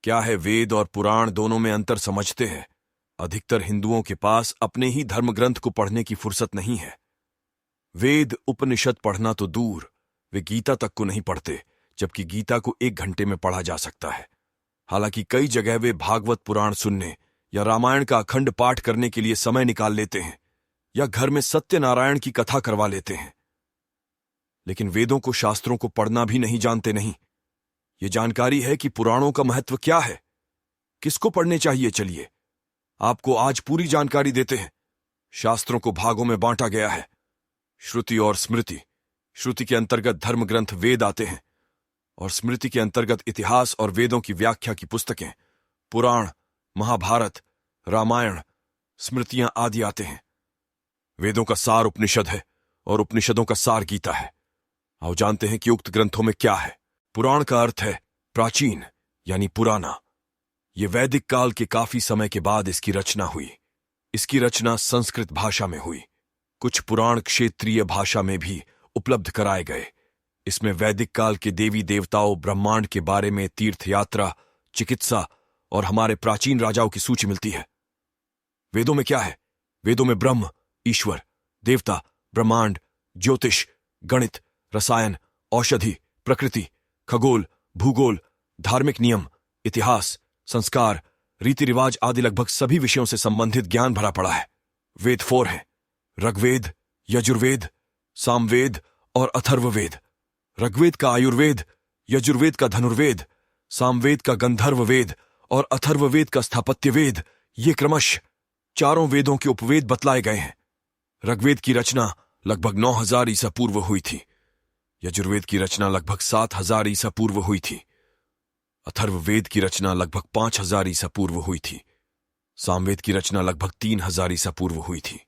क्या है, वेद और पुराण दोनों में अंतर समझते हैं। अधिकतर हिंदुओं के पास अपने ही धर्म ग्रंथ को पढ़ने की फुर्सत नहीं है। वेद उपनिषद पढ़ना तो दूर, वे गीता तक को नहीं पढ़ते, जबकि गीता को 1 घंटे में पढ़ा जा सकता है। हालांकि कई जगह वे भागवत पुराण सुनने या रामायण का अखंड पाठ करने के लिए समय निकाल लेते हैं, या घर में सत्यनारायण की कथा करवा लेते हैं। लेकिन वेदों को, शास्त्रों को पढ़ना भी नहीं जानते नहीं। ये जानकारी है कि पुराणों का महत्व क्या है, किसको पढ़ने चाहिए। चलिए आपको आज पूरी जानकारी देते हैं। शास्त्रों को भागों में बांटा गया है, श्रुति और स्मृति। श्रुति के अंतर्गत धर्म ग्रंथ वेद आते हैं, और स्मृति के अंतर्गत इतिहास और वेदों की व्याख्या की पुस्तकें, पुराण, महाभारत, रामायण, स्मृतियां आदि आते हैं। वेदों का सार उपनिषद है और उपनिषदों का सार गीता है। आओ जानते हैं कि उक्त ग्रंथों में क्या है। पुराण का अर्थ है प्राचीन, यानी पुराना। ये वैदिक काल के काफी समय के बाद इसकी रचना हुई। इसकी रचना संस्कृत भाषा में हुई। कुछ पुराण क्षेत्रीय भाषा में भी उपलब्ध कराए गए। इसमें वैदिक काल के देवी देवताओं, ब्रह्मांड के बारे में, तीर्थ यात्रा, चिकित्सा और हमारे प्राचीन राजाओं की सूची मिलती है। वेदों में क्या है? वेदों में ब्रह्म, ईश्वर, देवता, ब्रह्मांड, ज्योतिष, गणित, रसायन, औषधि, प्रकृति, खगोल, भूगोल, धार्मिक नियम, इतिहास, संस्कार, रीति रिवाज आदि लगभग सभी विषयों से संबंधित ज्ञान भरा पड़ा है। वेद 4 हैं: ऋग्वेद, यजुर्वेद, सामवेद और अथर्ववेद। ऋग्वेद का आयुर्वेद, यजुर्वेद का धनुर्वेद, सामवेद का गंधर्व वेद और अथर्ववेद का स्थापत्य वेद, ये क्रमशः 4 वेदों के उपवेद बतलाए गए हैं। ऋग्वेद की रचना लगभग 9000 ईसा पूर्व हुई थी। यजुर्वेद की रचना लगभग 7000 ईसा पूर्व हुई थी। अथर्ववेद की रचना लगभग 5000 ईसा पूर्व हुई थी। सामवेद की रचना लगभग 3000 ईसा पूर्व हुई थी।